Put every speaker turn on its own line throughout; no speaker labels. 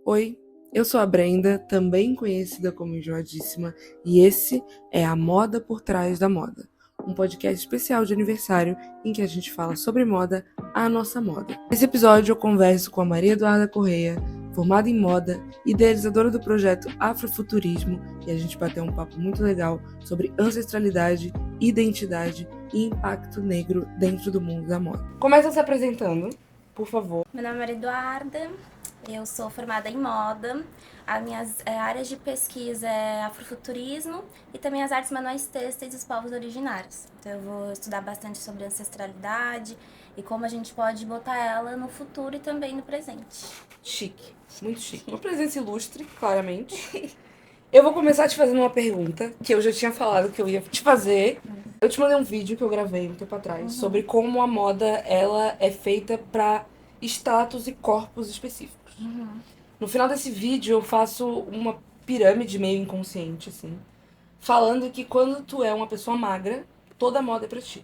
Oi, eu sou a Brenda, também conhecida como Enjoadíssima, e esse é A Moda por Trás da Moda, um podcast especial de aniversário em que a gente fala sobre moda, a nossa moda. Nesse episódio eu converso com a Maria Eduarda Correia, formada em moda, idealizadora do projeto Afrofuturismo, e a gente bateu um papo muito legal sobre ancestralidade, identidade e impacto negro dentro do mundo da moda. Começa se apresentando, por favor.
Meu nome é Maria Eduarda, eu sou formada em moda, as minhas áreas de pesquisa é afrofuturismo e também as artes manuais têxteis dos povos originários. Então eu vou estudar bastante sobre ancestralidade e como a gente pode botar ela no futuro e também no presente.
Chique, muito chique. Uma presença ilustre, claramente. Eu vou começar te fazendo uma pergunta que eu já tinha falado que eu ia te fazer. Eu te mandei um vídeo que eu gravei um tempo atrás sobre como a moda ela é feita para status e corpos específicos. No final desse vídeo eu faço uma pirâmide meio inconsciente, assim, falando que quando tu é uma pessoa magra, toda moda é pra ti.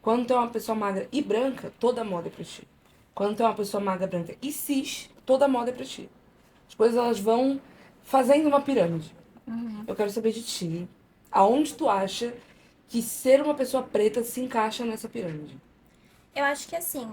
Quando tu é uma pessoa magra e branca, toda moda é pra ti. Quando tu é uma pessoa magra, branca e cis, toda moda é pra ti. As coisas elas vão fazendo uma pirâmide. Eu quero saber de ti, aonde tu acha que ser uma pessoa preta se encaixa nessa pirâmide?
Eu acho que assim,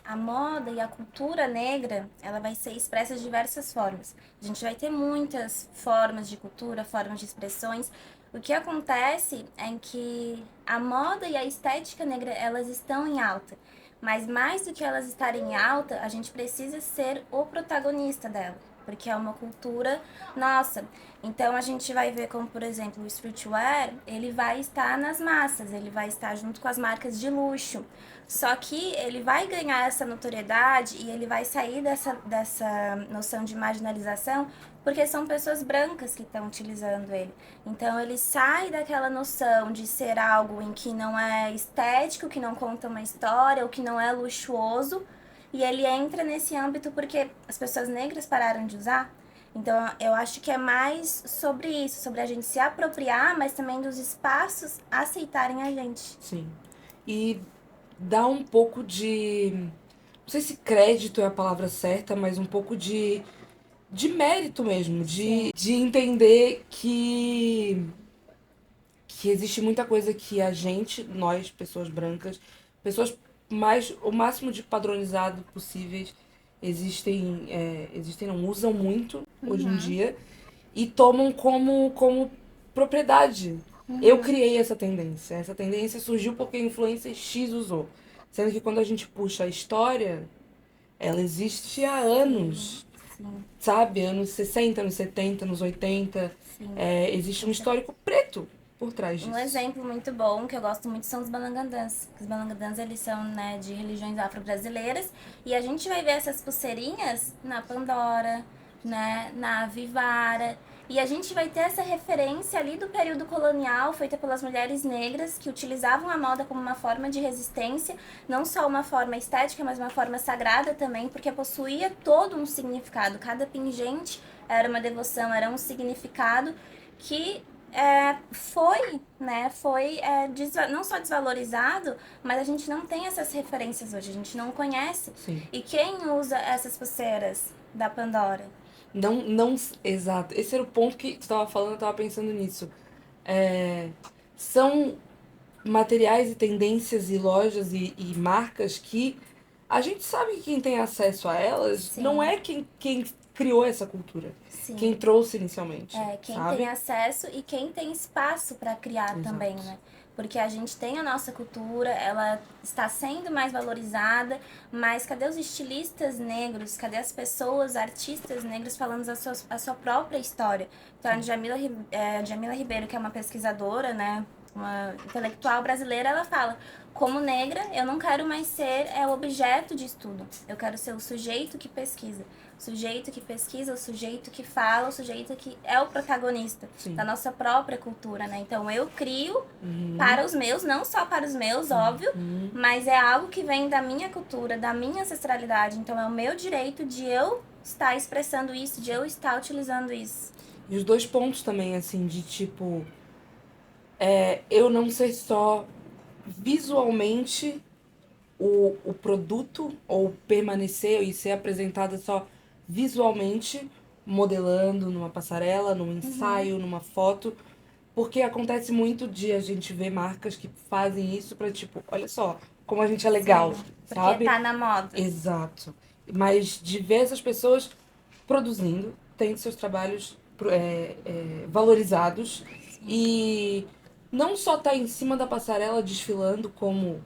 a moda e a cultura negra, ela vai ser expressa de diversas formas. A gente vai ter muitas formas de cultura, formas de expressões. O que acontece é que a moda e a estética negra, elas estão em alta. Mas mais do que elas estarem em alta, a gente precisa ser o protagonista dela, porque é uma cultura nossa. Então a gente vai ver como, por exemplo, o streetwear, ele vai estar nas massas, ele vai estar junto com as marcas de luxo. Só que ele vai ganhar essa notoriedade e ele vai sair dessa noção de marginalização porque são pessoas brancas que estão utilizando ele. Então ele sai daquela noção de ser algo em que não é estético, que não conta uma história, ou que não é luxuoso, e ele entra nesse âmbito porque as pessoas negras pararam de usar. Então eu acho que é mais sobre isso, sobre a gente se apropriar, mas também dos espaços aceitarem a gente.
Sim. E dá um pouco de. Não sei se crédito é a palavra certa, mas um pouco de mérito mesmo, de entender que existe muita coisa que a gente, nós, pessoas brancas, pessoas mais, o máximo de padronizado possíveis, existem não, usam muito hoje em dia e tomam como propriedade. Eu criei essa tendência. Essa tendência surgiu porque a influência X usou. Sendo que quando a gente puxa a história, ela existe há anos.
Sim,
Sabe? Anos 60, anos 70, anos 80.
sim.
Existe um histórico preto por trás
Um
disso.
exemplo muito bom, que eu gosto muito, são os balangandãs. Os balangandãs, eles são, né, de religiões afro-brasileiras. E a gente vai ver essas pulseirinhas na Pandora, né, na Vivara. E a gente vai ter essa referência ali do período colonial, feita pelas mulheres negras, que utilizavam a moda como uma forma de resistência. Não só uma forma estética, mas uma forma sagrada também, porque possuía todo um significado. Cada pingente era uma devoção, era um significado que não só desvalorizado, mas a gente não tem essas referências hoje, a gente não conhece.
Sim.
E quem usa essas pulseiras da Pandora?
Não, exato. Esse era o ponto que tu estava falando, eu estava pensando nisso. São materiais e tendências e lojas e marcas que a gente sabe que quem tem acesso a elas
Sim.
não é quem criou essa cultura.
Sim.
Quem trouxe inicialmente.
Quem
sabe?
tem acesso e quem tem espaço para criar
Exato.
também, né? Porque a gente tem a nossa cultura, ela está sendo mais valorizada, mas cadê os estilistas negros? Cadê as pessoas, artistas negros falando a sua própria história? Então, a Djamila Ribeiro, que é uma pesquisadora, né, uma intelectual brasileira, ela fala: como negra, eu não quero mais ser o objeto de estudo, eu quero ser o sujeito que pesquisa. O sujeito que pesquisa, o sujeito que fala, o sujeito que é o protagonista
Sim.
da nossa própria cultura, né? Então eu crio para os meus, não só para os meus, óbvio, mas é algo que vem da minha cultura, da minha ancestralidade. Então é o meu direito de eu estar expressando isso, de eu estar utilizando isso.
E os dois pontos também, assim, de tipo. Eu não ser só visualmente o produto, ou permanecer e ser apresentada só visualmente modelando numa passarela, num ensaio, numa foto. Porque acontece muito de a gente ver marcas que fazem isso pra, tipo, olha só, como a gente é legal,
Sim, porque
sabe?
tá na moda.
Exato. Mas de ver essas pessoas produzindo, tendo seus trabalhos valorizados e não só tá em cima da passarela desfilando como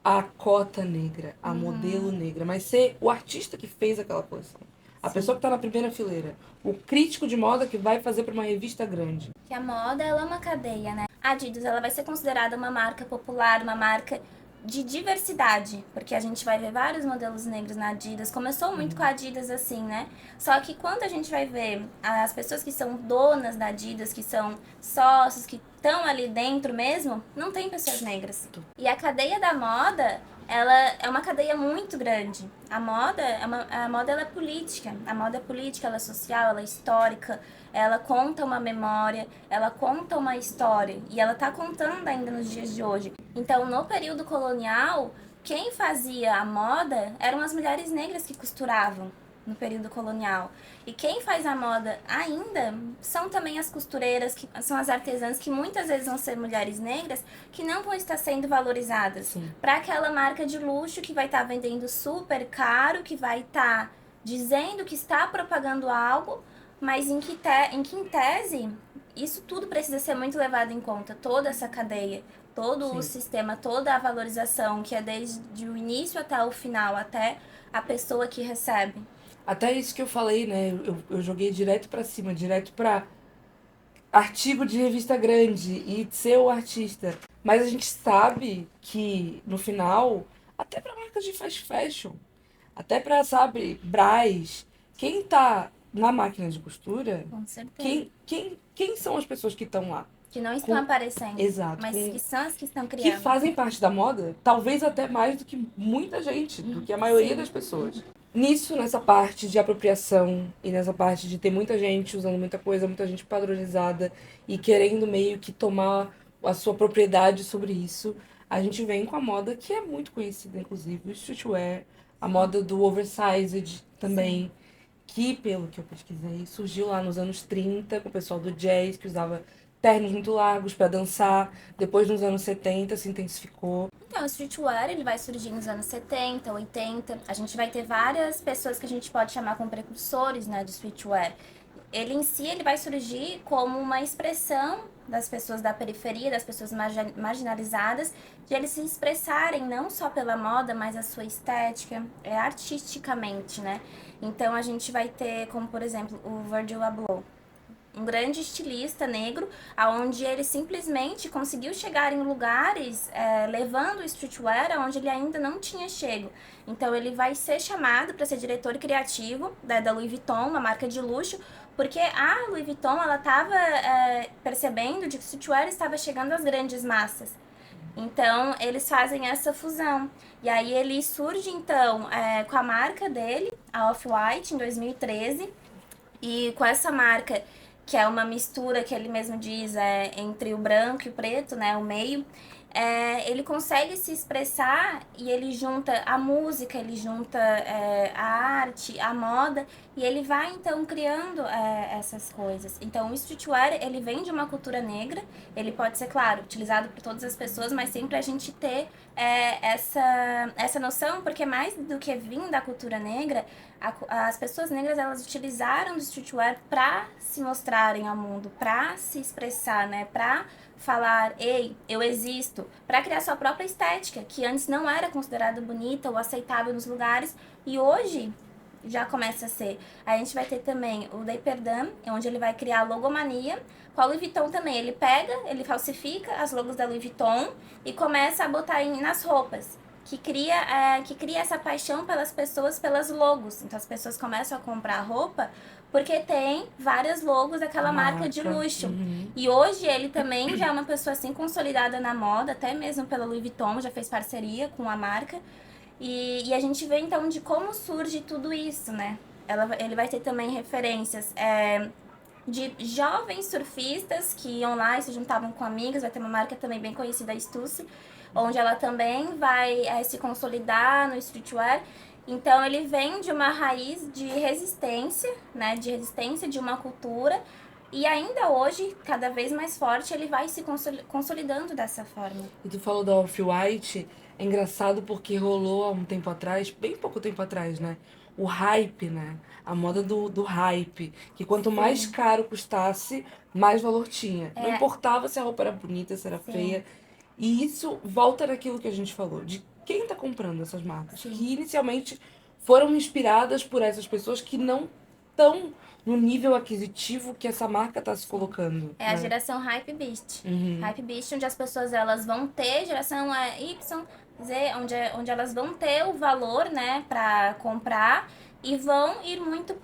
a cota negra, a modelo negra, mas ser o artista que fez aquela coleção. A pessoa que tá na primeira fileira. O crítico de moda que vai fazer pra uma revista grande.
Que a moda, ela é uma cadeia, né? A Adidas, ela vai ser considerada uma marca popular, uma marca de diversidade, porque a gente vai ver vários modelos negros na Adidas. Começou muito com a Adidas assim, né? Só que quando a gente vai ver as pessoas que são donas da Adidas, que são sócios, que estão ali dentro mesmo, não tem pessoas negras. E a cadeia da moda, ela é uma cadeia muito grande. A moda ela é política. A moda é política, ela é social, ela é histórica, ela conta uma memória, ela conta uma história. E ela tá contando ainda nos dias de hoje. Então, no período colonial, quem fazia a moda eram as mulheres negras que costuravam no período colonial. E quem faz a moda ainda são também as costureiras, que são as artesãs, que muitas vezes vão ser mulheres negras, que não vão estar sendo valorizadas. Para aquela marca de luxo que vai estar vendendo super caro, que vai estar dizendo que está propagando algo, mas em que em tese, isso tudo precisa ser muito levado em conta, toda essa cadeia, todo o sistema, toda a valorização, que é desde o início até o final, até a pessoa que recebe.
Até isso que eu falei, né? Eu joguei direto pra cima, direto pra artigo de revista grande e ser o artista. Mas a gente sabe que, no final, até pra marcas de fast fashion, até pra, sabe, Brás, quem tá na máquina de costura,
Com certeza.
quem são as pessoas que estão lá?
Que não estão aparecendo.
Exato.
Mas que são as que estão
Que
criando.
fazem parte da moda, talvez até mais do que muita gente, do que a maioria das pessoas. Nisso, nessa parte de apropriação e nessa parte de ter muita gente usando muita coisa, muita gente padronizada e querendo meio que tomar a sua propriedade sobre isso, a gente vem com a moda que é muito conhecida, inclusive, o streetwear, a moda do oversized também, que, pelo que eu pesquisei, surgiu lá nos anos 30 com o pessoal do jazz, que usava ternos muito largos para dançar. Depois, nos anos 70, se intensificou.
Então, o streetwear, ele vai surgir nos anos 70, 80. A gente vai ter várias pessoas que a gente pode chamar como precursores, né, do streetwear. Ele em si, ele vai surgir como uma expressão das pessoas da periferia, das pessoas marginalizadas, de eles se expressarem não só pela moda, mas a sua estética, artisticamente, né? Então, a gente vai ter, como por exemplo, o Virgil Abloh, um grande estilista negro, aonde ele simplesmente conseguiu chegar em lugares levando o streetwear aonde ele ainda não tinha chego. Então ele vai ser chamado para ser diretor criativo da Louis Vuitton, uma marca de luxo, porque a Louis Vuitton ela estava percebendo de que o streetwear estava chegando às grandes massas. Então eles fazem essa fusão. E aí ele surge então com a marca dele, a Off-White, em 2013, e com essa marca que é uma mistura que ele mesmo diz entre o branco e o preto, né, o meio, ele consegue se expressar e ele junta a música, ele junta a arte, a moda, e ele vai então criando essas coisas. Então o streetwear, ele vem de uma cultura negra, ele pode ser, claro, utilizado por todas as pessoas, mas sempre a gente ter essa noção, porque mais do que vir da cultura negra, as pessoas negras, elas utilizaram do streetwear para se mostrarem ao mundo, para se expressar, né, para falar, ei, eu existo, para criar sua própria estética, que antes não era considerada bonita ou aceitável nos lugares, e hoje já começa a ser. A gente vai ter também o Daperdam, onde ele vai criar a logomania. Com a Louis Vuitton também, ele pega, ele falsifica as logos da Louis Vuitton e começa a botar nas roupas. Que cria essa paixão pelas pessoas, pelas logos. Então as pessoas começam a comprar roupa porque tem várias logos daquela marca de luxo. E hoje ele também já é uma pessoa assim consolidada na moda, até mesmo pela Louis Vuitton, já fez parceria com a marca. E a gente vê então de como surge tudo isso, né? Ele vai ter também referências de jovens surfistas que iam lá e se juntavam com amigas. Vai ter uma marca também bem conhecida, a Stussy, onde ela também vai se consolidar no streetwear. Então ele vem de uma raiz de resistência, né, de resistência de uma cultura, e ainda hoje, cada vez mais forte, ele vai se consolidando dessa forma.
E tu falou da Off-White, é engraçado porque rolou há um tempo atrás, bem pouco tempo atrás, né? O hype, né? A moda do hype. Que quanto mais caro custasse, mais valor tinha. Não importava se a roupa era bonita, se era feia. E isso volta naquilo que a gente falou, de quem tá comprando essas marcas. Que inicialmente foram inspiradas por essas pessoas que não estão no nível aquisitivo que essa marca tá se colocando.
É a geração Hype Beast. Hype Beast, onde as pessoas elas vão ter, geração Y, Z, onde elas vão ter o valor, né, pra comprar e vão ir muito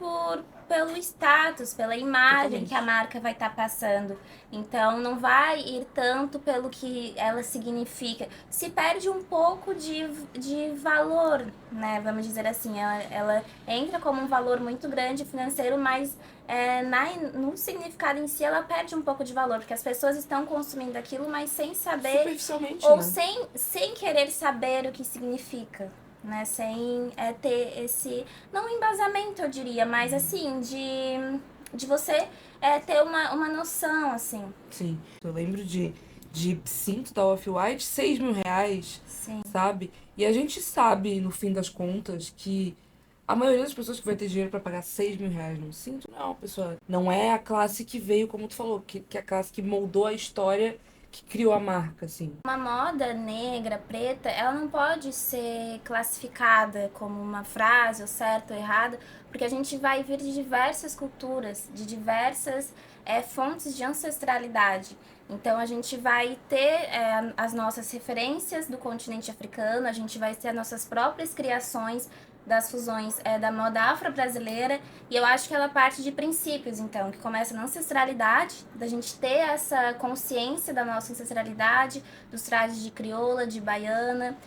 pelo status, pela imagem
Totalmente.
que a marca vai estar passando. Então, não vai ir tanto pelo que ela significa. Se perde um pouco de valor, né, vamos dizer assim. Ela entra como um valor muito grande financeiro, mas no significado em si, ela perde um pouco de valor, porque as pessoas estão consumindo aquilo, mas sem saber,
Superficialmente,
ou
né?
sem querer saber o que significa, né? Sem ter esse, não um embasamento, eu diria, mas assim, de você ter uma noção, assim.
Sim. Eu lembro de cinto da Off-White, R$ 6.000,
Sim.
sabe? E a gente sabe, no fim das contas, que a maioria das pessoas que vai ter dinheiro pra pagar R$ 6.000 num cinto não é uma pessoa. Não é a classe que veio, como tu falou, que é a classe que moldou a história, que criou a marca, assim.
Uma moda negra, preta, ela não pode ser classificada como uma frase, ou certo ou errado, porque a gente vai vir de diversas culturas, de diversas fontes de ancestralidade. Então a gente vai ter as nossas referências do continente africano, a gente vai ter as nossas próprias criações das fusões da moda afro-brasileira, e eu acho que ela parte de princípios, então, que começa na ancestralidade, da gente ter essa consciência da nossa ancestralidade, dos trajes de crioula, de baiana,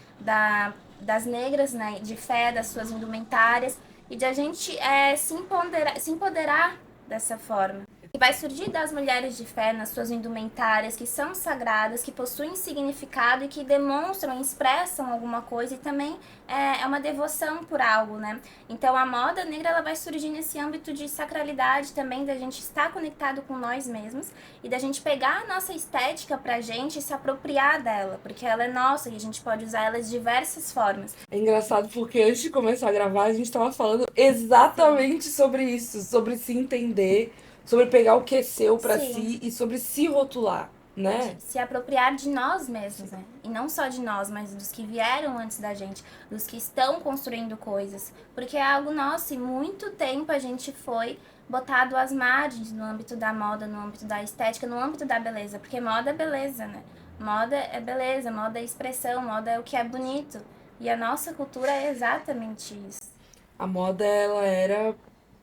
das negras, né, de fé, das suas indumentárias, e de a gente se empoderar dessa forma. Que vai surgir das mulheres de fé nas suas indumentárias, que são sagradas, que possuem significado e que demonstram, expressam alguma coisa, e também é uma devoção por algo, né? Então a moda negra ela vai surgir nesse âmbito de sacralidade também, da gente estar conectado com nós mesmos e da gente pegar a nossa estética pra gente e se apropriar dela, porque ela é nossa e a gente pode usar ela de diversas formas.
É engraçado porque antes de começar a gravar, a gente tava falando exatamente sobre isso, sobre se entender, sobre pegar o que é seu pra si e sobre se rotular, né?
Se apropriar de nós mesmos, né? E não só de nós, mas dos que vieram antes da gente, dos que estão construindo coisas. Porque é algo nosso e muito tempo a gente foi botado às margens no âmbito da moda, no âmbito da estética, no âmbito da beleza. Porque moda é beleza, né? Moda é beleza, moda é expressão, moda é o que é bonito. E a nossa cultura é exatamente isso.
A moda, ela era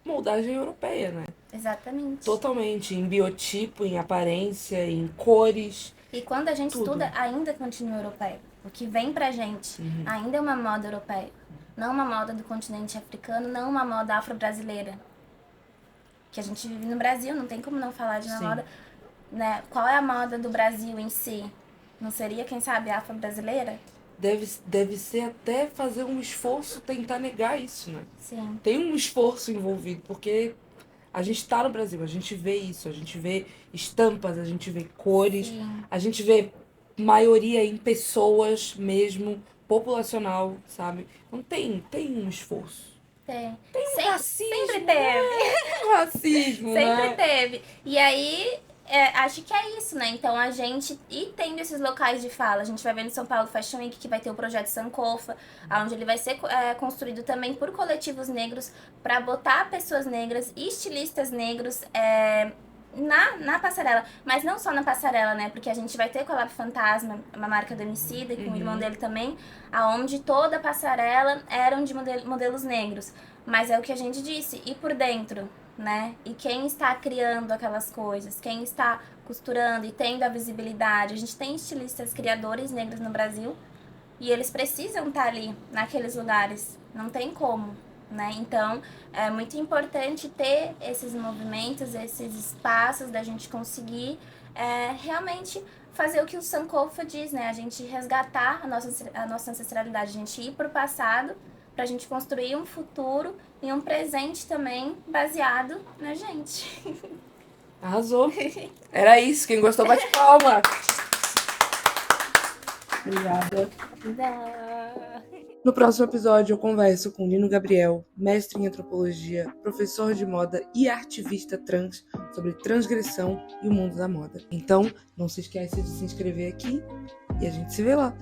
moldagem europeia, né?
Exatamente.
Totalmente, em biotipo, em aparência, em cores.
E quando a gente
tudo.
estuda, ainda continua europeio. O que vem pra gente ainda é uma moda europeia. Não uma moda do continente africano, não uma moda afro-brasileira. Que a gente vive no Brasil, não tem como não falar de uma moda. Né? Qual é a moda do Brasil em si? Não seria, quem sabe, afro-brasileira?
Deve ser até fazer um esforço tentar negar isso, né?
Sim.
Tem um esforço envolvido, porque a gente tá no Brasil, a gente vê isso, a gente vê estampas, a gente vê cores, a gente vê maioria em pessoas mesmo, populacional, sabe? Não tem um esforço.
Tem
Um racismo.
Sempre teve.
Um racismo,
Sempre
né?
teve. E aí, acho que é isso, né? Então a gente, e tendo esses locais de fala, a gente vai ver no São Paulo Fashion Week que vai ter o projeto Sankofa, onde ele vai ser construído também por coletivos negros para botar pessoas negras e estilistas negros na passarela. Mas não só na passarela, né? Porque a gente vai ter Collab Fantasma, uma marca do Emicida, e com o irmão dele também, aonde toda a passarela eram de modelos negros. Mas é o que a gente disse, e por dentro, né? E quem está criando aquelas coisas, quem está costurando e tendo a visibilidade. A gente tem estilistas, criadores negros no Brasil e eles precisam estar ali, naqueles lugares. Não tem como, né? Então, é muito importante ter esses movimentos, esses espaços da gente conseguir realmente fazer o que o Sankofa diz, né? A gente resgatar a nossa ancestralidade, a gente ir para o passado pra gente construir um futuro e um presente também baseado na gente.
Arrasou. Era isso. Quem gostou, bate palma. Obrigada. No próximo episódio, eu converso com Lino Gabriel, mestre em antropologia, professor de moda e ativista trans, sobre transgressão e o mundo da moda. Então, não se esquece de se inscrever aqui e a gente se vê lá.